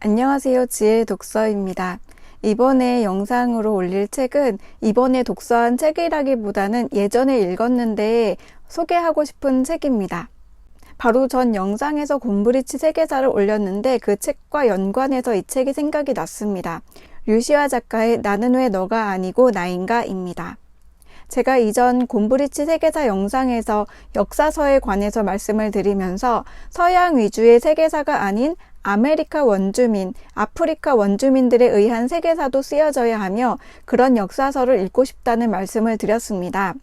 안녕하세요. 지혜 독서입니다. 이번에 영상으로 올릴 책은 이번에 독서한 책이라기보다는 예전에 읽었는데 소개하고 싶은 책입니다. 바로 전 영상에서 곰브리치 세계사를 올렸는데 그 책과 연관해서 이 책이 생각이 났습니다. 류시아 작가의 나는 왜 너가 아니고 나인가 입니다. 제가 이전 곰브리치 세계사 영상에서 역사서에 관해서 말씀을 드리면서 서양 위주의 세계사가 아닌 아메리카 원주민, 아프리카 원주민들에 의한 세계사도 쓰여져야 하며 그런 역사서를 읽고 싶다는 말씀을 드렸습니다.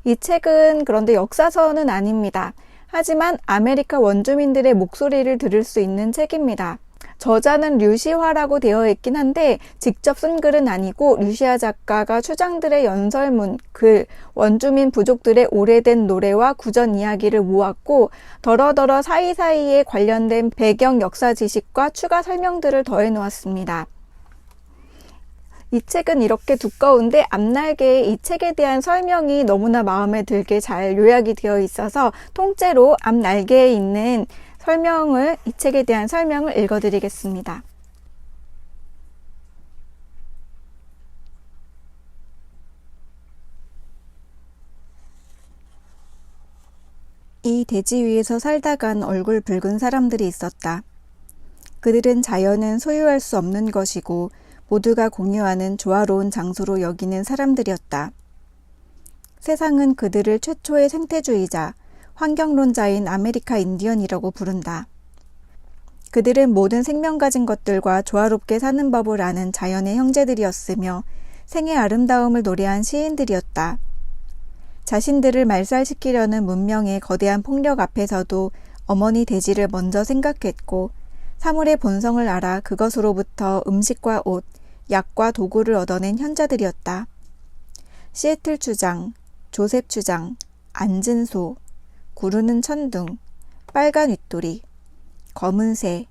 이 책은 그런데 역사서는 아닙니다. 하지만 아메리카 원주민들의 목소리를 들을 수 있는 책입니다. 저자는 류시화라고 되어 있긴 한데 직접 쓴 글은 아니고 류시아 작가가 추장들의 연설문, 글, 원주민 부족들의 오래된 노래와 구전 이야기를 모았고 더러더러 사이사이에 관련된 배경 역사 지식과 추가 설명들을 더해 놓았습니다. 이 책은 이렇게 두꺼운데 앞날개에 이 책에 대한 설명이 너무나 마음에 들게 잘 요약이 되어 있어서 통째로 앞날개에 있는 이 책에 대한 설명을 읽어드리겠습니다. 이 대지 위에서 살다간 얼굴 붉은 사람들이 있었다. 그들은 자연은 소유할 수 없는 것이고 모두가 공유하는 조화로운 장소로 여기는 사람들이었다. 세상은 그들을 최초의 생태주의자, 환경론자인 아메리카 인디언이라고 부른다. 그들은 모든 생명 가진 것들과 조화롭게 사는 법을 아는 자연의 형제들이었으며 생의 아름다움을 노래한 시인들이었다. 자신들을 말살시키려는 문명의 거대한 폭력 앞에서도 어머니 대지를 먼저 생각했고 사물의 본성을 알아 그것으로부터 음식과 옷, 약과 도구를 얻어낸 현자들이었다. 시애틀 추장, 조셉 추장, 앉은 소, 구르는 천둥, 빨간 윗도리, 검은 새,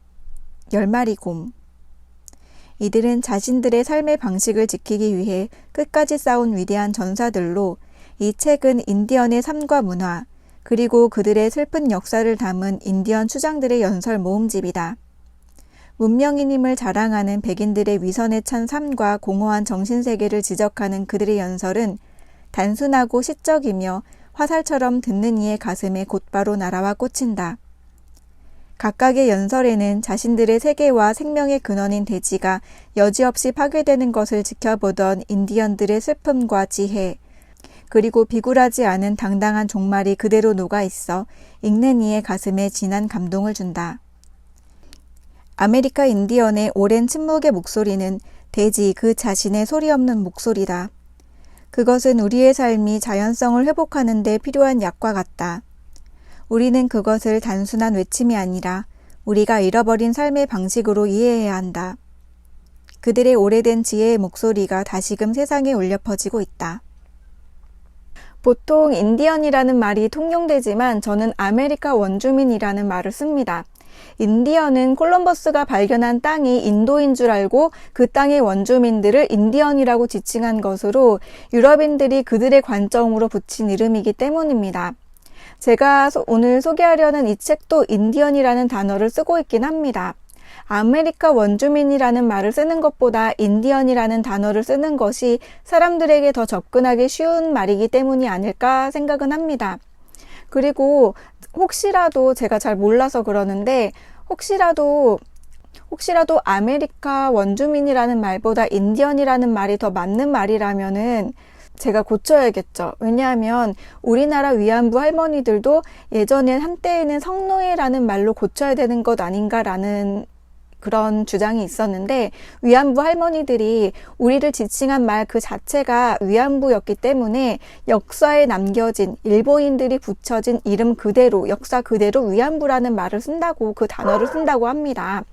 10마리 곰. 이들은 자신들의 삶의 방식을 지키기 위해 끝까지 싸운 위대한 전사들로 이 책은 인디언의 삶과 문화, 그리고 그들의 슬픈 역사를 담은 인디언 추장들의 연설 모음집이다. 문명인임을 자랑하는 백인들의 위선에 찬 삶과 공허한 정신세계를 지적하는 그들의 연설은 단순하고 시적이며 화살처럼 듣는 이의 가슴에 곧바로 날아와 꽂힌다. 각각의 연설에는 자신들의 세계와 생명의 근원인 대지가 여지없이 파괴되는 것을 지켜보던 인디언들의 슬픔과 지혜, 그리고 비굴하지 않은 당당한 종말이 그대로 녹아있어 읽는 이의 가슴에 진한 감동을 준다. 아메리카 인디언의 오랜 침묵의 목소리는 대지 그 자신의 소리 없는 목소리다. 그것은 우리의 삶이 자연성을 회복하는 데 필요한 약과 같다. 우리는 그것을 단순한 외침이 아니라 우리가 잃어버린 삶의 방식으로 이해해야 한다. 그들의 오래된 지혜의 목소리가 다시금 세상에 울려 퍼지고 있다. 보통 인디언이라는 말이 통용되지만 저는 아메리카 원주민이라는 말을 씁니다. 인디언은 콜럼버스가 발견한 땅이 인도인 줄 알고 그 땅의 원주민들을 인디언이라고 지칭한 것으로 유럽인들이 그들의 관점으로 붙인 이름이기 때문입니다. 제가 오늘 소개하려는 이 책도 인디언이라는 단어를 쓰고 있긴 합니다. 아메리카 원주민이라는 말을 쓰는 것보다 인디언이라는 단어를 쓰는 것이 사람들에게 더 접근하기 쉬운 말이기 때문이 아닐까 생각은 합니다. 그리고 혹시라도 제가 잘 몰라서 그러는데 혹시라도 아메리카 원주민이라는 말보다 인디언이라는 말이 더 맞는 말이라면은 제가 고쳐야겠죠. 왜냐하면 우리나라 위안부 할머니들도 예전엔 한때에는 성노예라는 말로 고쳐야 되는 것 아닌가라는 그런 주장이 있었는데 위안부 할머니들이 우리를 지칭한 말 그 자체가 위안부였기 때문에 역사에 남겨진 일본인들이 붙여진 이름 그대로 역사 그대로 위안부라는 말을 쓴다고 그 단어를 쓴다고 합니다.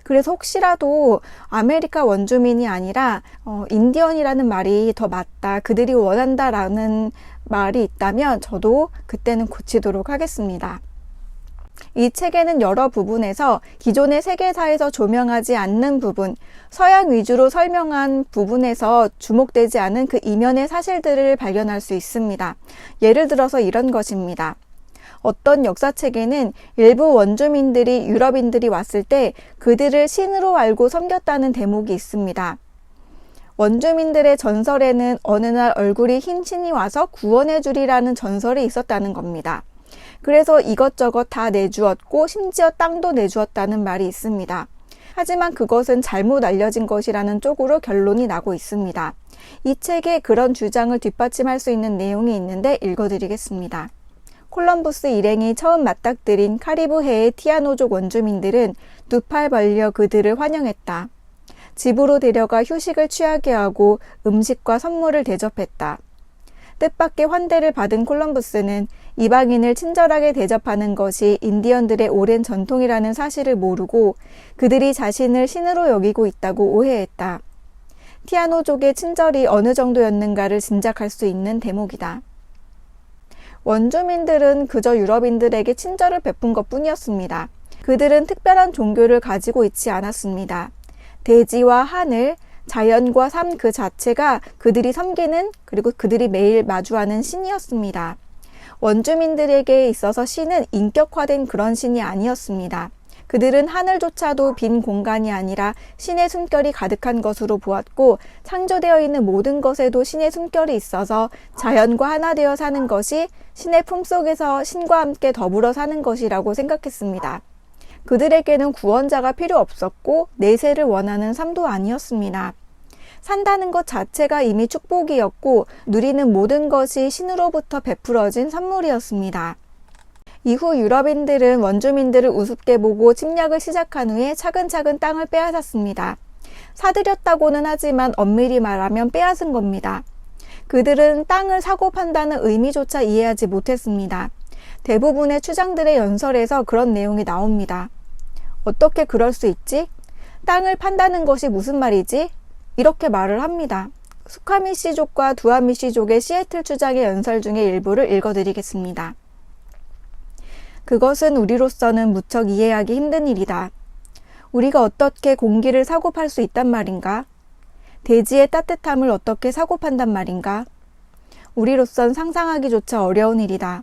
그래서 혹시라도 아메리카 원주민이 아니라 인디언이라는 말이 더 맞다, 그들이 원한다라는 말이 있다면 저도 그때는 고치도록 하겠습니다. 이 책에는 여러 부분에서 기존의 세계사에서 조명하지 않는 부분, 서양 위주로 설명한 부분에서 주목되지 않은 그 이면의 사실들을 발견할 수 있습니다. 예를 들어서 이런 것입니다. 어떤 역사책에는 일부 원주민들이 유럽인들이 왔을 때 그들을 신으로 알고 섬겼다는 대목이 있습니다. 원주민들의 전설에는 어느 날 얼굴이 흰 신이 와서 구원해 주리라는 전설이 있었다는 겁니다. 그래서 이것저것 다 내주었고 심지어 땅도 내주었다는 말이 있습니다. 하지만 그것은 잘못 알려진 것이라는 쪽으로 결론이 나고 있습니다. 이 책에 그런 주장을 뒷받침할 수 있는 내용이 있는데 읽어드리겠습니다. 콜럼버스 일행이 처음 맞닥뜨린 카리브해의 티아노족 원주민들은 두 팔 벌려 그들을 환영했다. 집으로 데려가 휴식을 취하게 하고 음식과 선물을 대접했다. 뜻밖의 환대를 받은 콜럼버스는 이방인을 친절하게 대접하는 것이 인디언들의 오랜 전통이라는 사실을 모르고 그들이 자신을 신으로 여기고 있다고 오해했다. 티아노족의 친절이 어느 정도였는가를 짐작할 수 있는 대목이다. 원주민들은 그저 유럽인들에게 친절을 베푼 것뿐이었습니다. 그들은 특별한 종교를 가지고 있지 않았습니다. 대지와 하늘, 자연과 삶 그 자체가 그들이 섬기는 그리고 그들이 매일 마주하는 신이었습니다. 원주민들에게 있어서 신은 인격화된 그런 신이 아니었습니다. 그들은 하늘조차도 빈 공간이 아니라 신의 숨결이 가득한 것으로 보았고 창조되어 있는 모든 것에도 신의 숨결이 있어서 자연과 하나 되어 사는 것이 신의 품속에서 신과 함께 더불어 사는 것이라고 생각했습니다. 그들에게는 구원자가 필요 없었고 내세를 원하는 삶도 아니었습니다. 산다는 것 자체가 이미 축복이었고 누리는 모든 것이 신으로부터 베풀어진 선물이었습니다. 이후 유럽인들은 원주민들을 우습게 보고 침략을 시작한 후에 차근차근 땅을 빼앗았습니다. 사들였다고는 하지만 엄밀히 말하면 빼앗은 겁니다. 그들은 땅을 사고 판다는 의미조차 이해하지 못했습니다. 대부분의 추장들의 연설에서 그런 내용이 나옵니다. 어떻게 그럴 수 있지? 땅을 판다는 것이 무슨 말이지? 이렇게 말을 합니다. 수카미시족과 두아미시족의 시애틀 추장의 연설 중에 일부를 읽어드리겠습니다. 그것은 우리로서는 무척 이해하기 힘든 일이다. 우리가 어떻게 공기를 사고 팔 수 있단 말인가? 대지의 따뜻함을 어떻게 사고 판단 말인가? 우리로선 상상하기조차 어려운 일이다.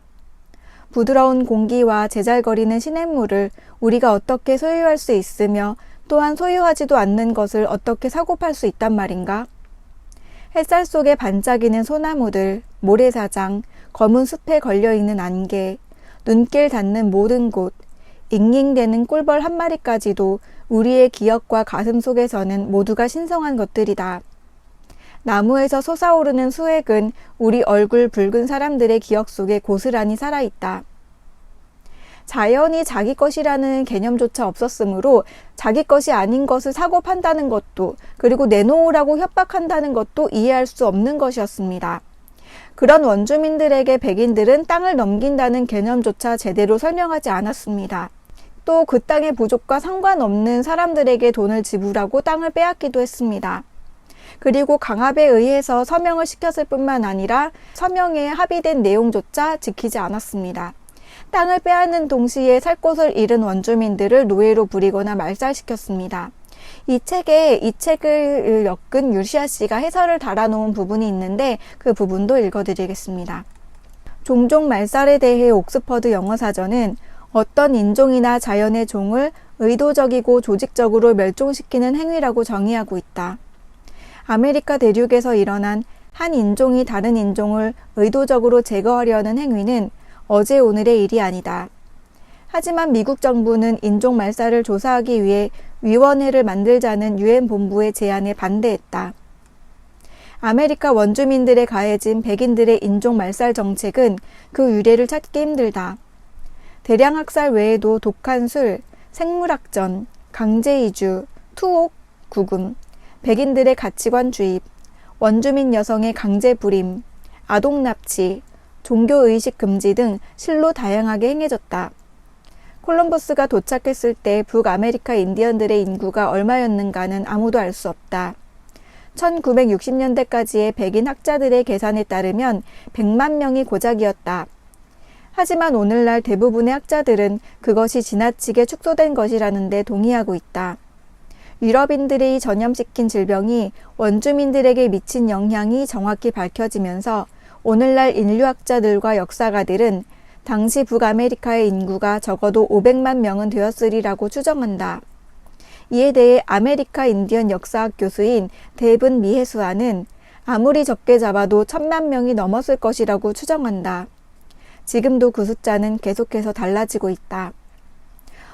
부드러운 공기와 제잘거리는 시냇물을 우리가 어떻게 소유할 수 있으며 또한 소유하지도 않는 것을 어떻게 사고 팔 수 있단 말인가? 햇살 속에 반짝이는 소나무들, 모래사장, 검은 숲에 걸려있는 안개, 눈길 닿는 모든 곳, 잉잉대는 꿀벌 한 마리까지도 우리의 기억과 가슴 속에서는 모두가 신성한 것들이다. 나무에서 솟아오르는 수액은 우리 얼굴 붉은 사람들의 기억 속에 고스란히 살아있다. 자연이 자기 것이라는 개념조차 없었으므로 자기 것이 아닌 것을 사고 판다는 것도 그리고 내놓으라고 협박한다는 것도 이해할 수 없는 것이었습니다. 그런 원주민들에게 백인들은 땅을 넘긴다는 개념조차 제대로 설명하지 않았습니다. 또 그 땅의 부족과 상관없는 사람들에게 돈을 지불하고 땅을 빼앗기도 했습니다. 그리고 강압에 의해서 서명을 시켰을 뿐만 아니라 서명에 합의된 내용조차 지키지 않았습니다. 땅을 빼앗는 동시에 살 곳을 잃은 원주민들을 노예로 부리거나 말살시켰습니다. 이 책을 엮은 유시아 씨가 해설을 달아놓은 부분이 있는데 그 부분도 읽어드리겠습니다. 종종 말살에 대해 옥스퍼드 영어사전은 어떤 인종이나 자연의 종을 의도적이고 조직적으로 멸종시키는 행위라고 정의하고 있다. 아메리카 대륙에서 일어난 한 인종이 다른 인종을 의도적으로 제거하려는 행위는 어제 오늘의 일이 아니다. 하지만 미국 정부는 인종 말살을 조사하기 위해 위원회를 만들자는 유엔 본부의 제안에 반대했다. 아메리카 원주민들에 가해진 백인들의 인종 말살 정책은 그 유래를 찾기 힘들다. 대량 학살 외에도 독한 술, 생물학전, 강제 이주, 투옥, 구금, 백인들의 가치관 주입, 원주민 여성의 강제 불임, 아동 납치, 종교의식 금지 등 실로 다양하게 행해졌다. 콜럼버스가 도착했을 때 북아메리카 인디언들의 인구가 얼마였는가는 아무도 알 수 없다. 1960년대까지의 백인 학자들의 계산에 따르면 100만 명이 고작이었다. 하지만 오늘날 대부분의 학자들은 그것이 지나치게 축소된 것이라는 데 동의하고 있다. 유럽인들이 전염시킨 질병이 원주민들에게 미친 영향이 정확히 밝혀지면서 오늘날 인류학자들과 역사가들은 당시 북아메리카의 인구가 적어도 500만 명은 되었으리라고 추정한다. 이에 대해 아메리카 인디언 역사학 교수인 데븐 미헤수아는 아무리 적게 잡아도 1000만 명이 넘었을 것이라고 추정한다. 지금도 그 숫자는 계속해서 달라지고 있다.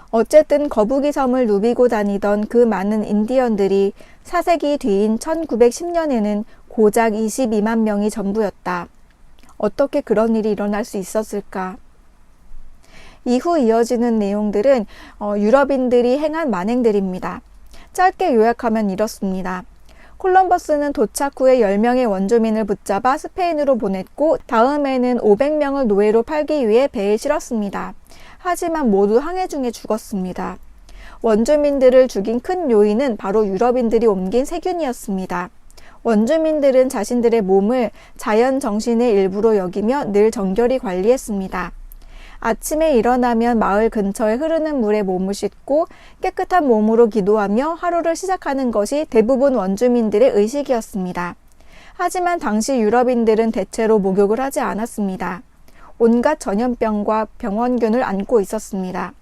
어쨌든 거북이 섬을 누비고 다니던 그 많은 인디언들이 4세기 뒤인 1910년에는 고작 22만 명이 전부였다. 어떻게 그런 일이 일어날 수 있었을까? 이후 이어지는 내용들은 유럽인들이 행한 만행들입니다. 짧게 요약하면 이렇습니다. 콜럼버스는 도착 후에 10명의 원주민을 붙잡아 스페인으로 보냈고 다음에는 500명을 노예로 팔기 위해 배에 실었습니다. 하지만 모두 항해 중에 죽었습니다. 원주민들을 죽인 큰 요인은 바로 유럽인들이 옮긴 세균이었습니다. 원주민들은 자신들의 몸을 자연 정신의 일부로 여기며 늘 정결히 관리했습니다. 아침에 일어나면 마을 근처에 흐르는 물에 몸을 씻고 깨끗한 몸으로 기도하며 하루를 시작하는 것이 대부분 원주민들의 의식이었습니다. 하지만 당시 유럽인들은 대체로 목욕을 하지 않았습니다. 온갖 전염병과 병원균을 안고 있었습니다.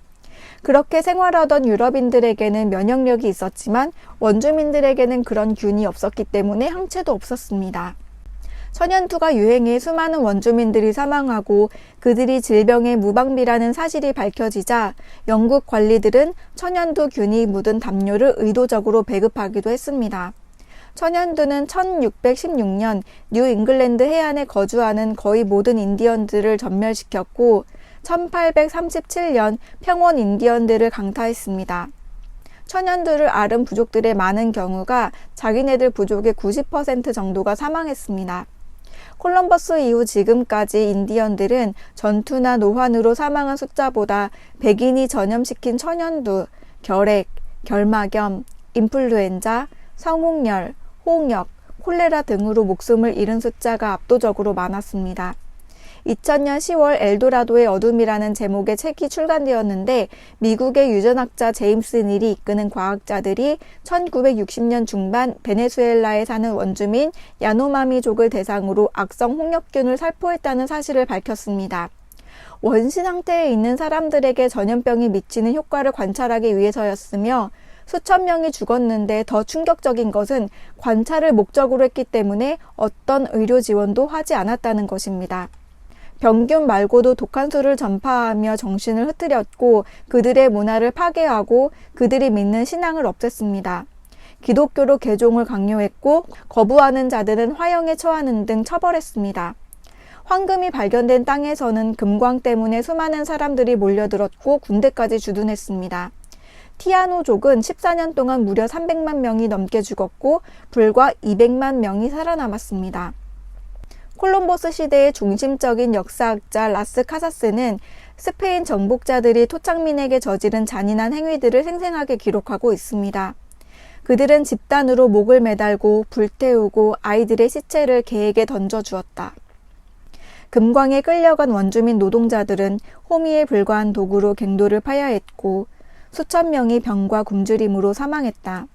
그렇게 생활하던 유럽인들에게는 면역력이 있었지만 원주민들에게는 그런 균이 없었기 때문에 항체도 없었습니다. 천연두가 유행해 수많은 원주민들이 사망하고 그들이 질병의 무방비라는 사실이 밝혀지자 영국 관리들은 천연두균이 묻은 담요를 의도적으로 배급하기도 했습니다. 천연두는 1616년 뉴 잉글랜드 해안에 거주하는 거의 모든 인디언들을 전멸시켰고 1837년 평원 인디언들을 강타했습니다. 천연두를 앓은 부족들의 많은 경우가 자기네들 부족의 90% 정도가 사망했습니다. 콜럼버스 이후 지금까지 인디언들은 전투나 노환으로 사망한 숫자보다 백인이 전염시킨 천연두, 결핵, 결막염, 인플루엔자, 성홍열, 홍역, 콜레라 등으로 목숨을 잃은 숫자가 압도적으로 많았습니다. 2000년 10월 엘도라도의 어둠이라는 제목의 책이 출간되었는데 미국의 유전학자 제임스 닐이 이끄는 과학자들이 1960년 중반 베네수엘라에 사는 원주민 야노마미족을 대상으로 악성 홍역균을 살포했다는 사실을 밝혔습니다. 원시 상태에 있는 사람들에게 전염병이 미치는 효과를 관찰하기 위해서였으며 수천 명이 죽었는데 더 충격적인 것은 관찰을 목적으로 했기 때문에 어떤 의료 지원도 하지 않았다는 것입니다. 병균 말고도 독한 수를 전파하며 정신을 흐트렸고 그들의 문화를 파괴하고 그들이 믿는 신앙을 없앴습니다. 기독교로 개종을 강요했고 거부하는 자들은 화형에 처하는 등 처벌했습니다. 황금이 발견된 땅에서는 금광 때문에 수많은 사람들이 몰려들었고 군대까지 주둔했습니다. 티아노족은 14년 동안 무려 300만 명이 넘게 죽었고 불과 200만 명이 살아남았습니다. 콜럼버스 시대의 중심적인 역사학자 라스 카사스는 스페인 정복자들이 토착민에게 저지른 잔인한 행위들을 생생하게 기록하고 있습니다. 그들은 집단으로 목을 매달고 불태우고 아이들의 시체를 개에게 던져주었다. 금광에 끌려간 원주민 노동자들은 호미에 불과한 도구로 갱도를 파야 했고 수천 명이 병과 굶주림으로 사망했다.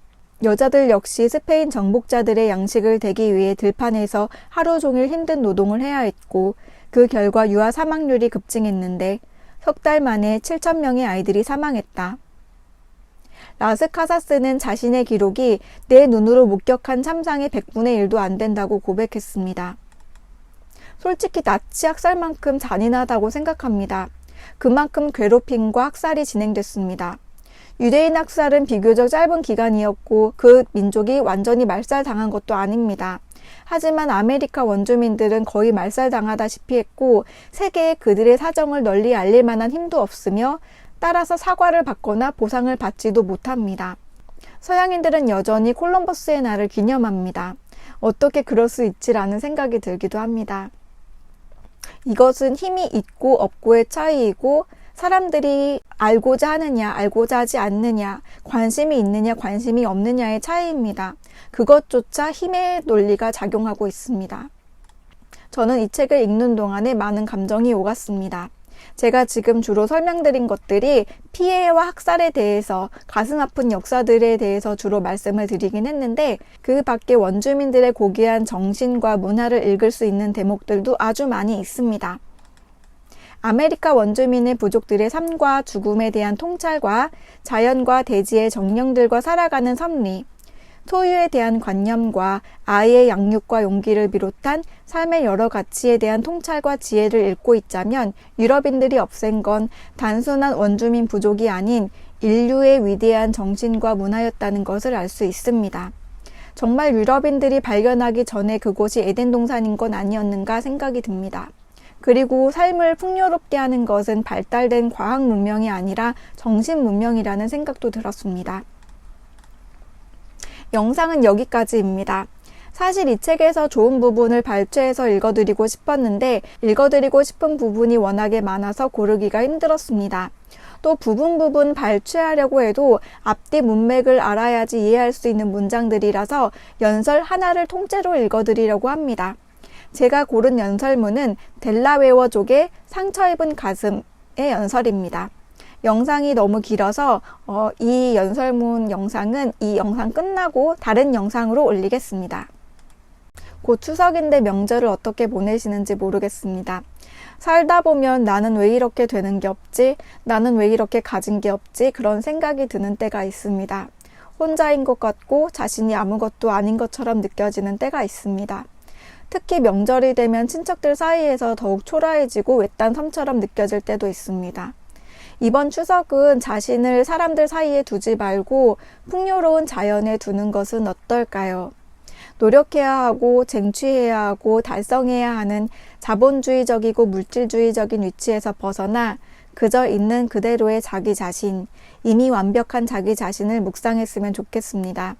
여자들 역시 스페인 정복자들의 양식을 대기 위해 들판에서 하루 종일 힘든 노동을 해야 했고 그 결과 유아 사망률이 급증했는데 석 달 만에 7,000명의 아이들이 사망했다. 라스 카사스는 자신의 기록이 내 눈으로 목격한 참상의 100분의 1도 안 된다고 고백했습니다. 솔직히 나치 학살만큼 잔인하다고 생각합니다. 그만큼 괴롭힘과 학살이 진행됐습니다. 유대인 학살은 비교적 짧은 기간이었고 그 민족이 완전히 말살당한 것도 아닙니다. 하지만 아메리카 원주민들은 거의 말살당하다시피 했고 세계에 그들의 사정을 널리 알릴 만한 힘도 없으며 따라서 사과를 받거나 보상을 받지도 못합니다. 서양인들은 여전히 콜럼버스의 날을 기념합니다. 어떻게 그럴 수 있지라는 생각이 들기도 합니다. 이것은 힘이 있고 없고의 차이이고 사람들이 알고자 하느냐, 알고자 하지 않느냐, 관심이 있느냐, 관심이 없느냐의 차이입니다. 그것조차 힘의 논리가 작용하고 있습니다. 저는 이 책을 읽는 동안에 많은 감정이 오갔습니다. 제가 지금 주로 설명드린 것들이 피해와 학살에 대해서 가슴 아픈 역사들에 대해서 주로 말씀을 드리긴 했는데 그 밖에 원주민들의 고귀한 정신과 문화를 읽을 수 있는 대목들도 아주 많이 있습니다. 아메리카 원주민의 부족들의 삶과 죽음에 대한 통찰과 자연과 대지의 정령들과 살아가는 섭리, 소유에 대한 관념과 아이의 양육과 용기를 비롯한 삶의 여러 가치에 대한 통찰과 지혜를 읽고 있자면 유럽인들이 없앤 건 단순한 원주민 부족이 아닌 인류의 위대한 정신과 문화였다는 것을 알 수 있습니다. 정말 유럽인들이 발견하기 전에 그곳이 에덴 동산인 건 아니었는가 생각이 듭니다. 그리고 삶을 풍요롭게 하는 것은 발달된 과학 문명이 아니라 정신 문명이라는 생각도 들었습니다. 영상은 여기까지입니다. 사실 이 책에서 좋은 부분을 발췌해서 읽어드리고 싶었는데 읽어드리고 싶은 부분이 워낙에 많아서 고르기가 힘들었습니다. 또 부분 발췌하려고 해도 앞뒤 문맥을 알아야지 이해할 수 있는 문장들이라서 연설 하나를 통째로 읽어드리려고 합니다. 제가 고른 연설문은 델라웨어족의 상처 입은 가슴의 연설입니다. 영상이 너무 길어서 이 연설문 영상은 이 영상 끝나고 다른 영상으로 올리겠습니다. 곧 추석인데 명절을 어떻게 보내시는지 모르겠습니다. 살다 보면 나는 왜 이렇게 되는 게 없지? 나는 왜 이렇게 가진 게 없지? 그런 생각이 드는 때가 있습니다. 혼자인 것 같고 자신이 아무것도 아닌 것처럼 느껴지는 때가 있습니다. 특히 명절이 되면 친척들 사이에서 더욱 초라해지고 외딴 섬처럼 느껴질 때도 있습니다. 이번 추석은 자신을 사람들 사이에 두지 말고 풍요로운 자연에 두는 것은 어떨까요? 노력해야 하고 쟁취해야 하고 달성해야 하는 자본주의적이고 물질주의적인 위치에서 벗어나 그저 있는 그대로의 자기 자신, 이미 완벽한 자기 자신을 묵상했으면 좋겠습니다.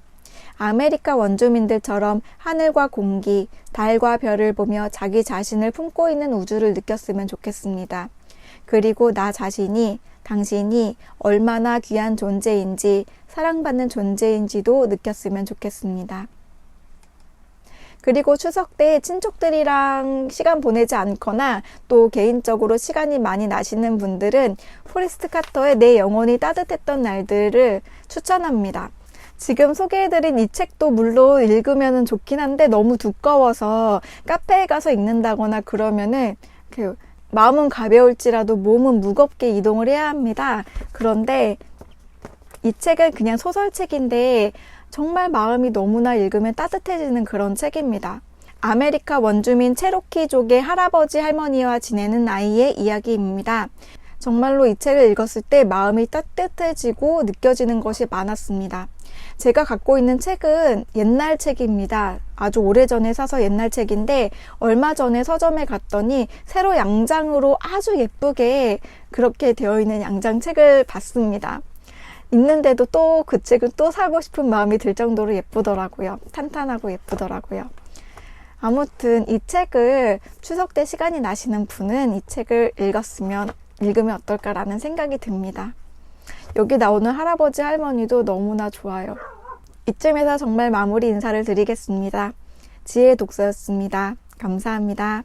아메리카 원주민들처럼 하늘과 공기, 달과 별을 보며 자기 자신을 품고 있는 우주를 느꼈으면 좋겠습니다. 그리고 나 자신이, 당신이 얼마나 귀한 존재인지, 사랑받는 존재인지도 느꼈으면 좋겠습니다. 그리고 추석 때 친척들이랑 시간 보내지 않거나 또 개인적으로 시간이 많이 나시는 분들은 포레스트 카터의 내 영혼이 따뜻했던 날들을 추천합니다. 지금 소개해드린 이 책도 물론 읽으면 좋긴 한데 너무 두꺼워서 카페에 가서 읽는다거나 그러면은 마음은 가벼울지라도 몸은 무겁게 이동을 해야 합니다. 그런데 이 책은 그냥 소설책인데 정말 마음이 너무나 읽으면 따뜻해지는 그런 책입니다. 아메리카 원주민 체로키족의 할아버지 할머니와 지내는 아이의 이야기입니다. 정말로 이 책을 읽었을 때 마음이 따뜻해지고 느껴지는 것이 많았습니다. 제가 갖고 있는 책은 옛날 책입니다. 아주 오래전에 사서 옛날 책인데 얼마 전에 서점에 갔더니 새로 양장으로 아주 예쁘게 그렇게 되어 있는 양장책을 봤습니다. 읽는데도 또 그 책을 또 사고 싶은 마음이 들 정도로 예쁘더라고요. 탄탄하고 예쁘더라고요. 아무튼 이 책을 추석 때 시간이 나시는 분은 이 책을 읽으면 어떨까라는 생각이 듭니다. 여기 나오는 할아버지 할머니도 너무나 좋아요. 이쯤에서 정말 마무리 인사를 드리겠습니다. 지혜의 독서였습니다. 감사합니다.